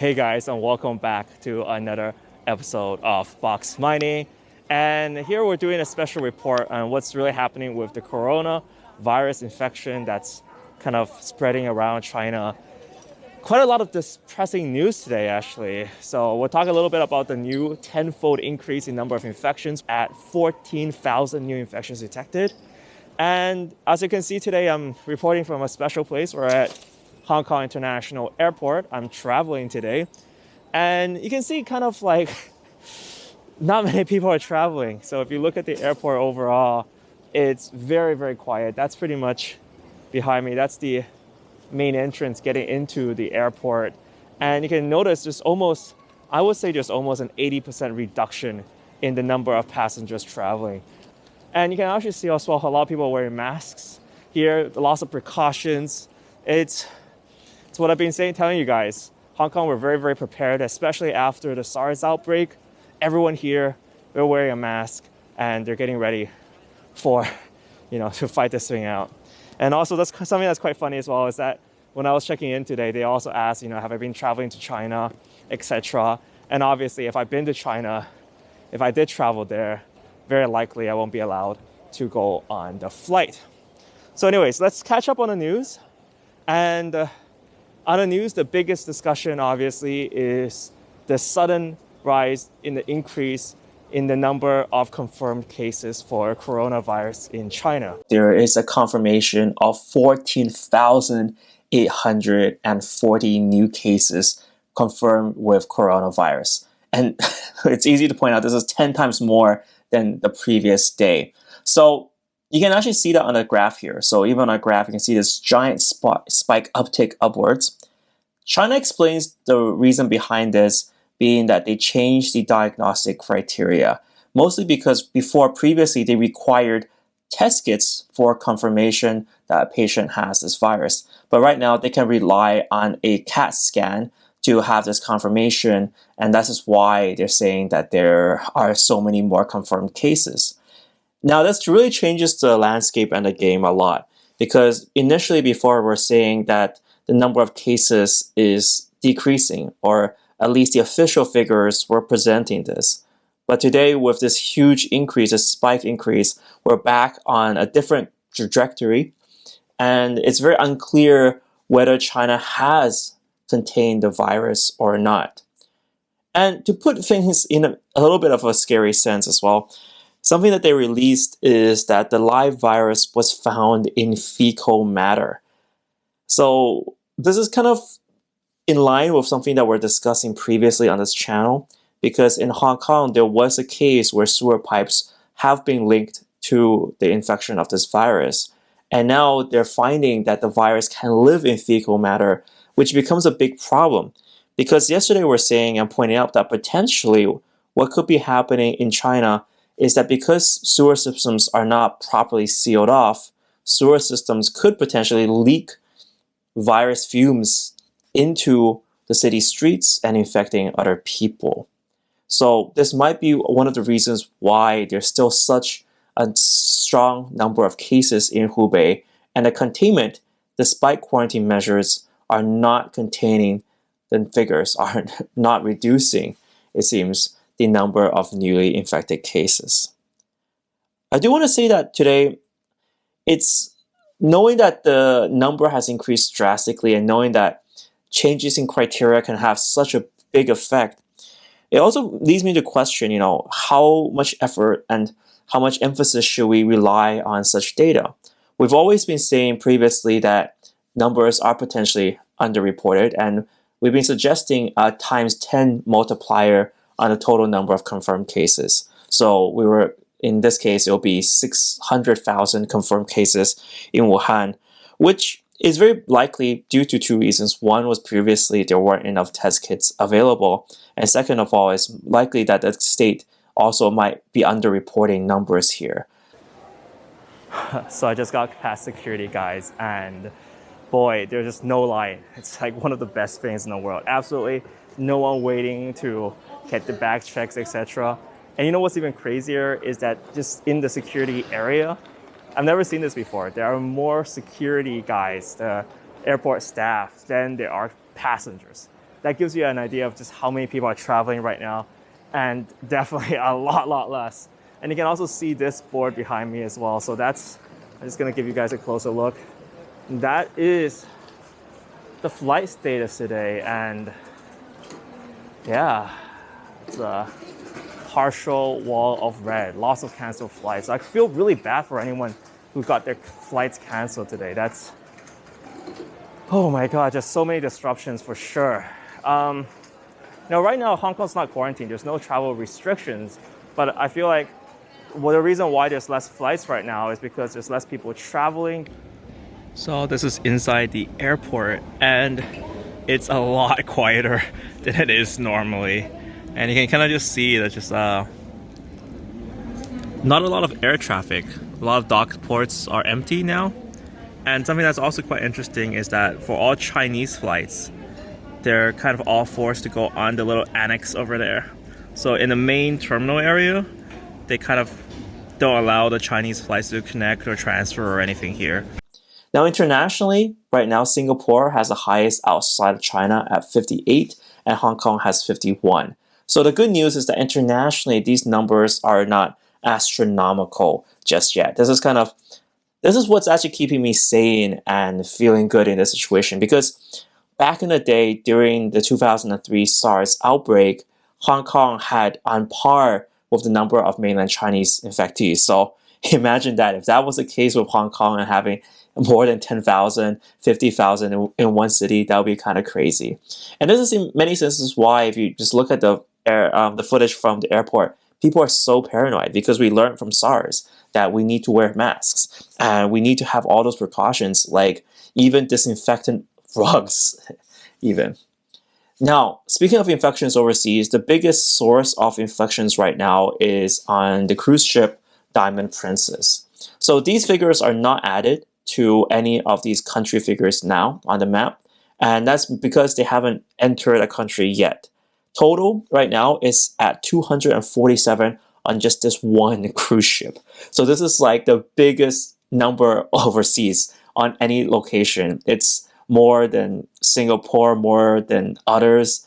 Hey guys, and welcome back to another episode of Box Mining. And here we're doing a special report on what's really happening with the coronavirus infection that's kind of spreading around China. Quite a lot of distressing news today, actually. So we'll talk a little bit about the new tenfold increase in number of infections at 14,000 new infections detected. And as you can see today, I'm reporting from a special place. We're at Hong Kong International Airport. I'm traveling today. And you can see kind of like not many people are traveling. So if you look at the airport overall, it's very, very quiet. That's pretty much behind me. That's the main entrance getting into the airport. And you can notice there's almost, I would say there's almost an 80% reduction in the number of passengers traveling. And you can actually see as well a lot of people are wearing masks here, lots of precautions. It's what I've been telling you guys. Hong Kong, we're very, very prepared, especially after the SARS outbreak. Everyone here, they're wearing a mask and they're getting ready for, to fight this thing out. And also that's something that's quite funny as well is that when I was checking in today, they also asked, have I been traveling to China, etc. And obviously if I've been to China, if I did travel there, very likely I won't be allowed to go on the flight. So anyways, let's catch up on the news. And on the news, the biggest discussion obviously is the sudden rise in the increase in the number of confirmed cases for coronavirus in China. There is a confirmation of 14,840 new cases confirmed with coronavirus. And it's easy to point out this is 10 times more than the previous day. So you can actually see that on the graph here. So even on a graph, you can see this giant spike uptick upwards. China explains the reason behind this being that they changed the diagnostic criteria, mostly because previously they required test kits for confirmation that a patient has this virus. But right now they can rely on a CAT scan to have this confirmation, and that is why they're saying that there are so many more confirmed cases. Now this really changes the landscape and the game a lot, because initially before we're saying that the number of cases is decreasing, or at least the official figures were presenting this. But today with this huge increase, a spike increase, we're back on a different trajectory, and it's very unclear whether China has contained the virus or not. And to put things in a little bit of a scary sense as well, something that they released is that the live virus was found in fecal matter. So this is kind of in line with something that we're discussing previously on this channel, because in Hong Kong, there was a case where sewer pipes have been linked to the infection of this virus. And now they're finding that the virus can live in fecal matter, which becomes a big problem. Because yesterday we're saying and pointing out that potentially what could be happening in China is that because sewer systems are not properly sealed off, sewer systems could potentially leak virus fumes into the city streets and infecting other people. So this might be one of the reasons why there's still such a strong number of cases in Hubei, and the containment, despite quarantine measures, are not containing the figures, are not reducing, it seems, the number of newly infected cases. I do want to say that today, it's knowing that the number has increased drastically and knowing that changes in criteria can have such a big effect, it also leads me to question, how much effort and how much emphasis should we rely on such data? We've always been saying previously that numbers are potentially underreported, and we've been suggesting a times 10 multiplier on the total number of confirmed cases. So in this case, it'll be 600,000 confirmed cases in Wuhan, which is very likely due to two reasons. One was previously there weren't enough test kits available. And second of all, it's likely that the state also might be underreporting numbers here. So I just got past security guys, and boy, there's just no line. It's like one of the best things in the world. Absolutely no one waiting to get the bag checks, etc. And you know what's even crazier is that just in the security area, I've never seen this before. There are more security guys, the airport staff, than there are passengers. that gives you an idea of just how many people are traveling right now, and definitely a lot less. And you can also see this board behind me as well. So I'm just gonna give you guys a closer look. That is the flight status today, and yeah, it's a partial wall of red, lots of canceled flights. I feel really bad for anyone who got their flights canceled today. Oh my God, just so many disruptions for sure. Now, right now, Hong Kong's not quarantined. There's no travel restrictions, but I feel like the reason why there's less flights right now is because there's less people traveling. So this is inside the airport, and it's a lot quieter than it is normally. And you can kind of just see that just not a lot of air traffic. A lot of dock ports are empty now. And something that's also quite interesting is that for all Chinese flights, they're kind of all forced to go on the little annex over there. So in the main terminal area, they kind of don't allow the Chinese flights to connect or transfer or anything here. Now internationally, right now Singapore has the highest outside of China at 58, and Hong Kong has 51. So the good news is that internationally, these numbers are not astronomical just yet. This is what's actually keeping me sane and feeling good in this situation, because back in the day, during the 2003 SARS outbreak, Hong Kong had on par with the number of mainland Chinese infectees. So imagine that if that was the case with Hong Kong and having more than 10,000, 50,000 in one city, that would be kind of crazy. And this is in many senses why, if you just look at the footage from the airport, people are so paranoid, because we learned from SARS that we need to wear masks and we need to have all those precautions, like even disinfectant rugs even. Now, speaking of infections overseas, the biggest source of infections right now is on the cruise ship Diamond Princess. So these figures are not added to any of these country figures now on the map, and that's because they haven't entered a country yet. Total right now is at 247 on just this one cruise ship. So this is like the biggest number overseas on any location. It's more than Singapore, more than others.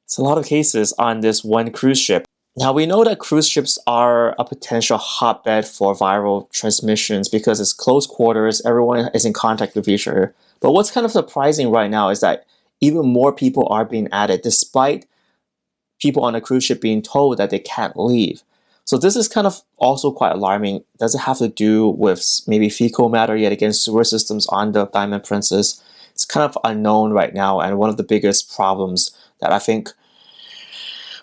It's a lot of cases on this one cruise ship. Now we know that cruise ships are a potential hotbed for viral transmissions because it's close quarters, everyone is in contact with each other. But what's kind of surprising right now is that even more people are being added, despite people on a cruise ship being told that they can't leave. So this is kind of also quite alarming. Does it have to do with maybe fecal matter, yet again, sewer systems on the Diamond Princess? It's kind of unknown right now, and one of the biggest problems that I think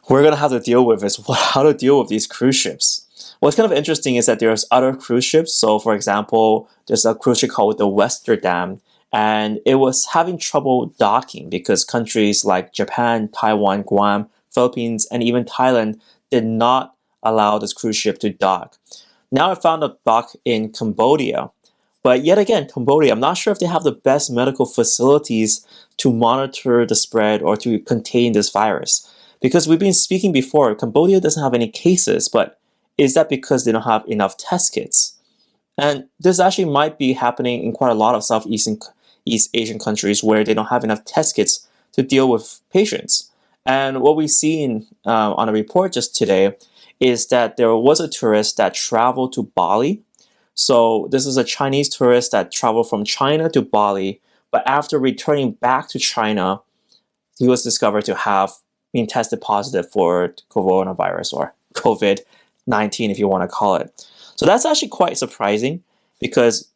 we're going to have to deal with is how to deal with these cruise ships. What's kind of interesting is that there's other cruise ships. So for example, there's a cruise ship called the Westerdam, and it was having trouble docking because countries like Japan, Taiwan, Guam, Philippines, and even Thailand did not allow this cruise ship to dock. Now I found a dock in Cambodia, but yet again, Cambodia, I'm not sure if they have the best medical facilities to monitor the spread or to contain this virus. Because we've been speaking before, Cambodia doesn't have any cases, but is that because they don't have enough test kits? And this actually might be happening in quite a lot of Southeast Asian countries where they don't have enough test kits to deal with patients. And what we've seen on a report just today is that there was a tourist that traveled to Bali. So this is a Chinese tourist that traveled from China to Bali, but after returning back to China, he was discovered to have been tested positive for coronavirus, or COVID-19 if you want to call it. So that's actually quite surprising because,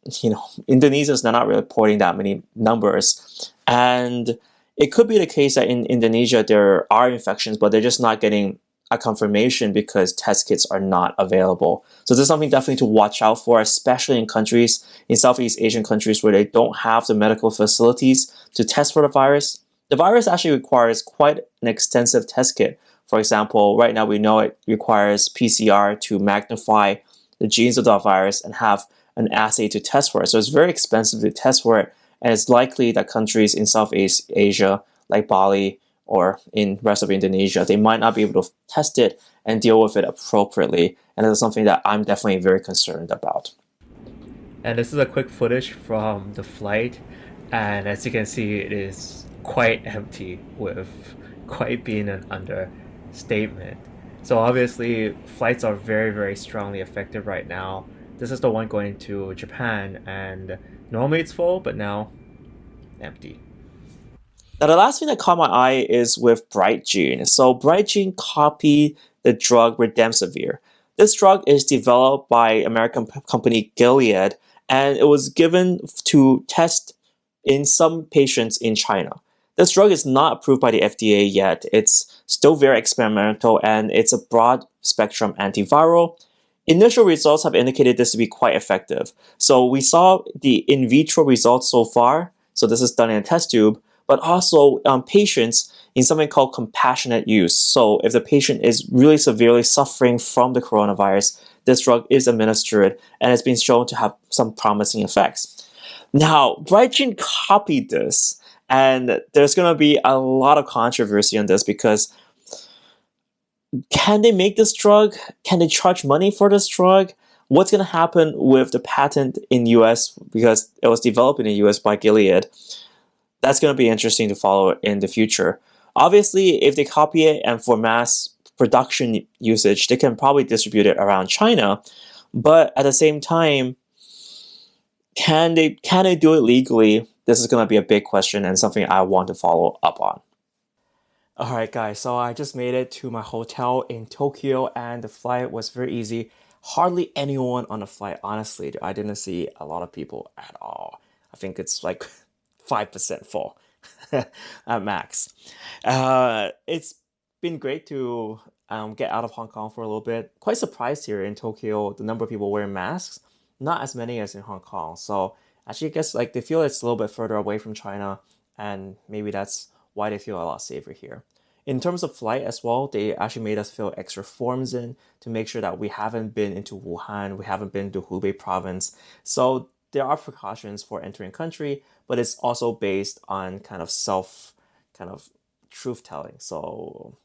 Indonesia's not really reporting that many numbers. And it could be the case that in Indonesia there are infections, but they're just not getting a confirmation because test kits are not available. So this is something definitely to watch out for, especially in Southeast Asian countries where they don't have the medical facilities to test for the virus. The virus actually requires quite an extensive test kit. For example, right now we know it requires PCR to magnify the genes of the virus and have an assay to test for it. So it's very expensive to test for it, and it's likely that countries in Southeast Asia, like Bali or in the rest of Indonesia, they might not be able to test it and deal with it appropriately. And it's something that I'm definitely very concerned about. And this is a quick footage from the flight. And as you can see, it is quite empty, with quite being an understatement. So obviously, flights are very, very strongly affected right now. This is the one going to Japan, and normally it's full, but now empty. Now, the last thing that caught my eye is with Brightgene. So, Brightgene copied the drug Remdesivir. This drug is developed by American company Gilead, and it was given to test in some patients in China. This drug is not approved by the FDA yet. It's still very experimental, and it's a broad spectrum antiviral. Initial results have indicated this to be quite effective. So we saw the in vitro results so far. So this is done in a test tube, but also patients in something called compassionate use. So if the patient is really severely suffering from the coronavirus, this drug is administered and it's been shown to have some promising effects. Now, Brightgene copied this, and there's going to be a lot of controversy on this because can they make this drug? Can they charge money for this drug? What's going to happen with the patent in US because it was developed in the US by Gilead? That's going to be interesting to follow in the future. Obviously, if they copy it and for mass production usage, they can probably distribute it around China. But at the same time, can they do it legally? This is going to be a big question and something I want to follow up on. Alright guys, so I just made it to my hotel in Tokyo and the flight was very easy. Hardly anyone on the flight, honestly. I didn't see a lot of people at all. I think it's like 5% full at max. It's been great to get out of Hong Kong for a little bit. Quite surprised here in Tokyo, the number of people wearing masks. Not as many as in Hong Kong. So actually, I guess like they feel it's a little bit further away from China, and maybe that's why they feel a lot safer here. In terms of flight as well, they actually made us fill extra forms in to make sure that we haven't been into Wuhan, we haven't been to Hubei province. So there are precautions for entering country, but it's also based on kind of truth telling. So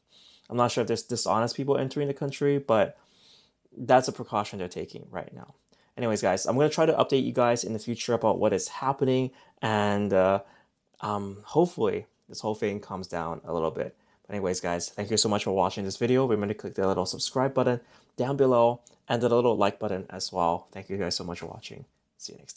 I'm not sure if there's dishonest people entering the country, but that's a precaution they're taking right now. Anyways, guys, I'm going to try to update you guys in the future about what is happening, and hopefully this whole thing calms down a little bit. But anyways, guys, thank you so much for watching this video. Remember to click the little subscribe button down below and the little like button as well. Thank you guys so much for watching. See you next time.